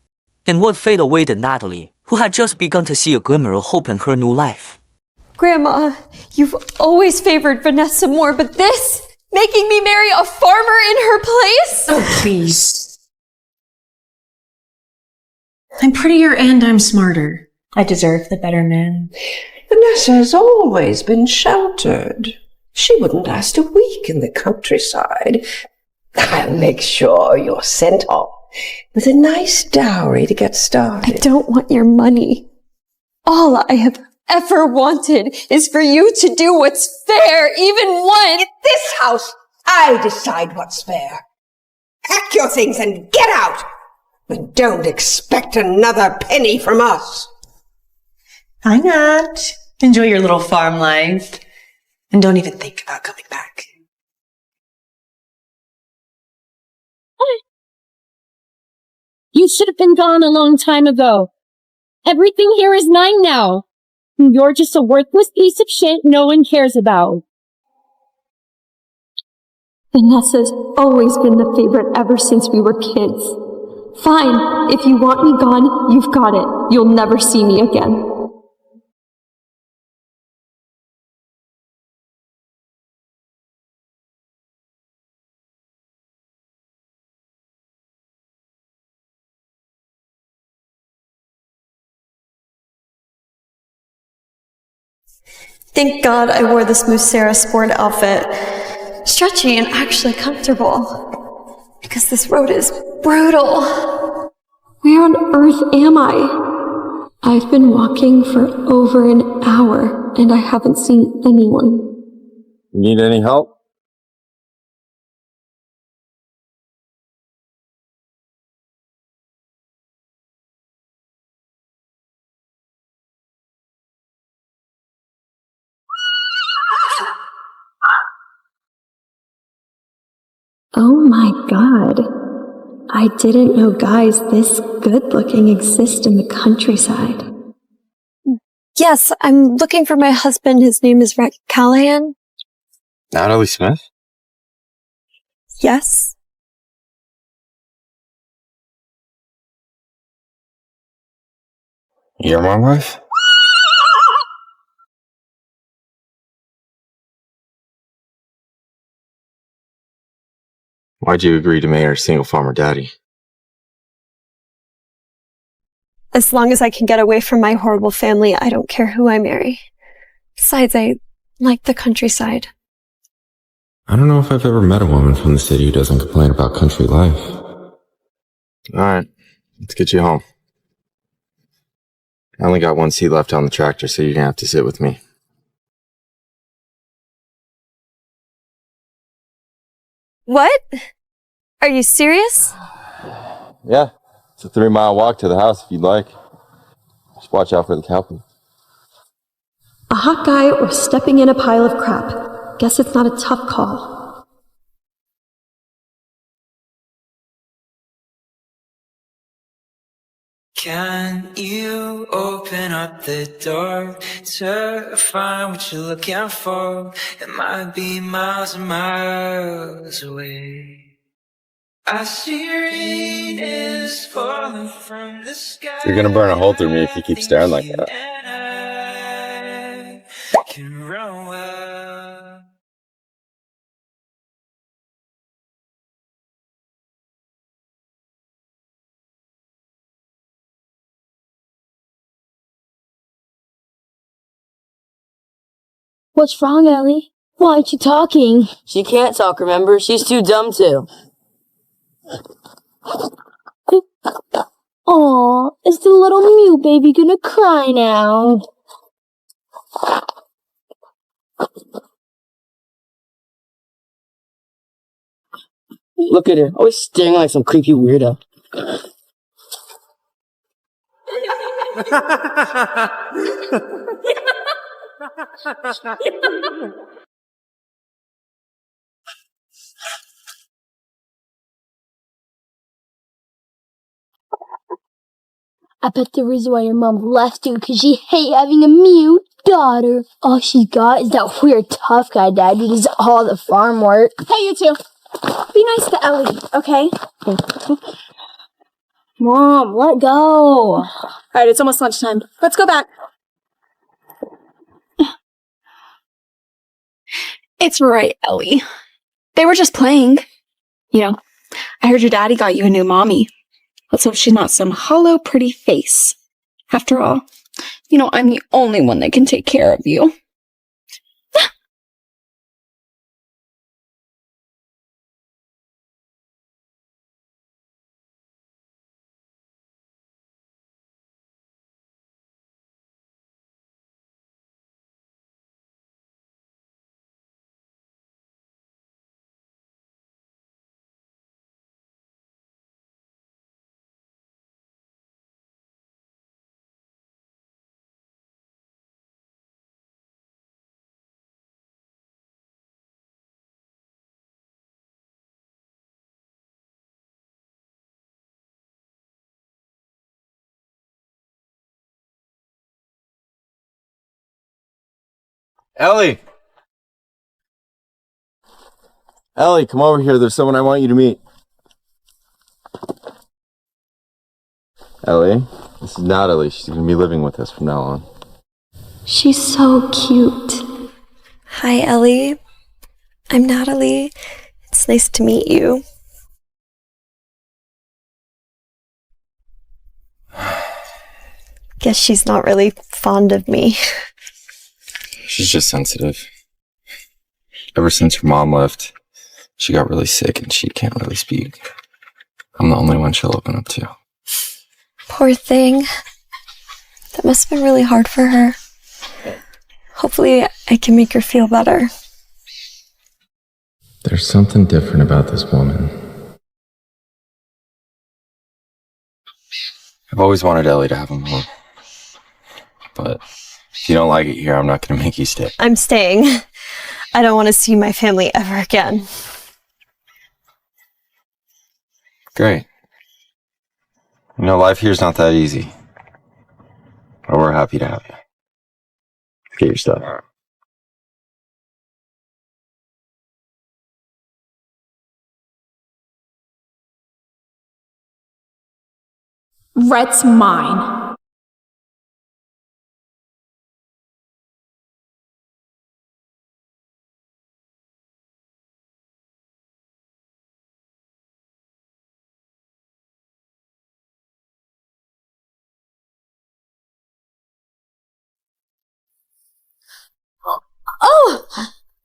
And what fate awaited Natalie, who had just begun to see a glimmer of hope in her new life? Grandma, you've always favored Vanessa more, but this, making me marry a farmer in her place? Oh, please. I'm prettier and I'm smarter. I deserve the better man. Vanessa has always been sheltered. She wouldn't last a week in the countryside. I'll make sure you're sent off with a nice dowry to get started. I don't want your money. All I have ever wanted is for you to do what's fair, even when... In this house, I decide what's fair. Pack your things and get out! But don't expect another penny from us. Hi, Nat. Enjoy your little farm life. And don't even think about coming back. You should have been gone a long time ago. Everything here is mine now. You're just a worthless piece of shit no one cares about. Vanessa's always been the favorite ever since we were kids. Fine, if you want me gone, you've got it. You'll never see me again. Thank God I wore this Musera sport outfit. Stretchy and actually comfortable. Because this road is brutal. Where on earth am I? I've been walking for over an hour and I haven't seen anyone. Need any help? Oh my God. I didn't know guys this good looking exist in the countryside. Yes, I'm looking for my husband. His name is Rex Callahan. Natalie Smith? Yes. You're my wife? Why'd you agree to marry a single farmer daddy? As long as I can get away from my horrible family, I don't care who I marry. Besides, I like the countryside. I don't know if I've ever met a woman from the city who doesn't complain about country life. Alright, let's get you home. I only got one seat left on the tractor, so you're gonna have to sit with me. What? Are you serious? Yeah, it's a 3-mile walk to the house if you'd like. Just watch out for the cowpoo. A hot guy or stepping in a pile of crap. Guess it's not a tough call. Can you open up the door to find what you're looking for? It might be miles and miles away. I see rain is falling from the sky. You're gonna burn a hole through me if you keep staring like that. Can run well. What's wrong, Ellie? Why aren't you talking? She can't talk, remember? She's too dumb to. Aw, is the little Mew baby gonna cry now? Look at her, always staring like some creepy weirdo. I bet the reason why your mom left you because she hate having a mute daughter. All she got is that weird tough guy dad who does all the farm work. Hey, you two. Be nice to Ellie, okay? Mom, let go. All right, it's almost lunchtime. Let's go back. It's right, Ellie. They were just playing. You know, I heard your daddy got you a new mommy. Let's hope she's not some hollow, pretty face. After all, you know, I'm the only one that can take care of you. Ellie! Ellie, come over here. There's someone I want you to meet. Ellie, this is Natalie. She's going to be living with us from now on. She's so cute. Hi, Ellie. I'm Natalie. It's nice to meet you. Guess she's not really fond of me. She's just sensitive. Ever since her mom left, she got really sick and she can't really speak. I'm the only one she'll open up to. Poor thing. That must have been really hard for her. Hopefully, I can make her feel better. There's something different about this woman. I've always wanted Ellie to have a mom. But if you don't like it here, I'm not going to make you stay. I'm staying. I don't want to see my family ever again. Great. You know, life here's not that easy. But we're happy to have you. Get your stuff. Rhett's mine. Oh!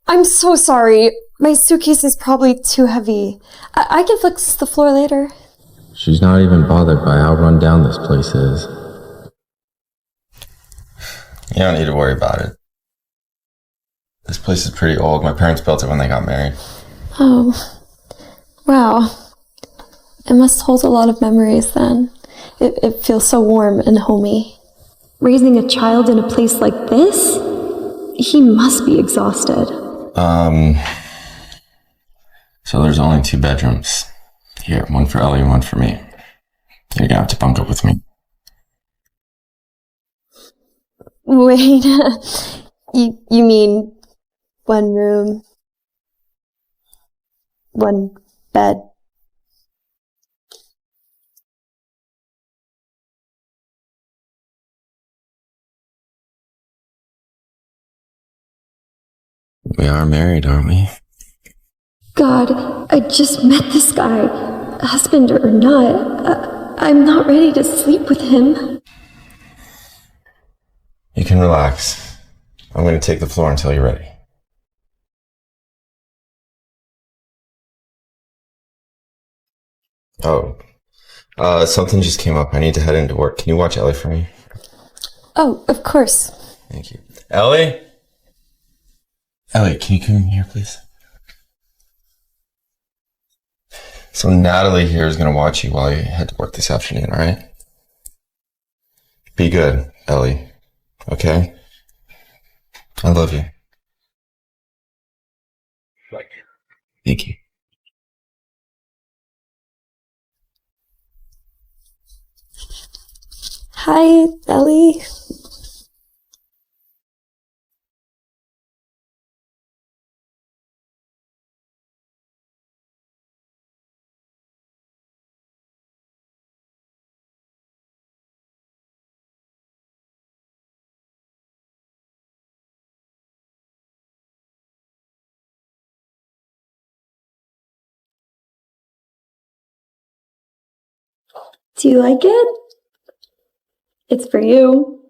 I'm so sorry. My suitcase is probably too heavy. I can fix the floor later. She's not even bothered by how run down this place is. You don't need to worry about it. This place is pretty old. My parents built it when they got married. Oh. Wow. It must hold a lot of memories then. It feels so warm and homey. Raising a child in a place like this? He must be exhausted. So there's only 2 bedrooms. Here, one for Ellie and one for me. You're gonna have to bunk up with me. Wait, you mean 1 room, 1 bed? We are married, aren't we? God, I just met this guy. Husband or not, I'm not ready to sleep with him. You can relax. I'm gonna take the floor until you're ready. Oh. Something just came up. I need to head into work. Can you watch Ellie for me? Oh, of course. Thank you. Ellie? Ellie, can you come in here, please? So Natalie here is going to watch you while you head to work this afternoon, all right? Be good, Ellie. Okay? I love you. Thank you. Hi, Ellie. Do you like it? It's for you.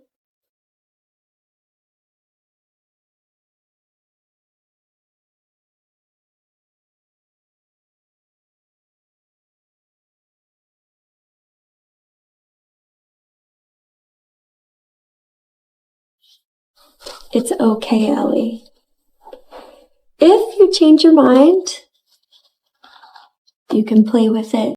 It's okay, Ellie. If you change your mind, you can play with it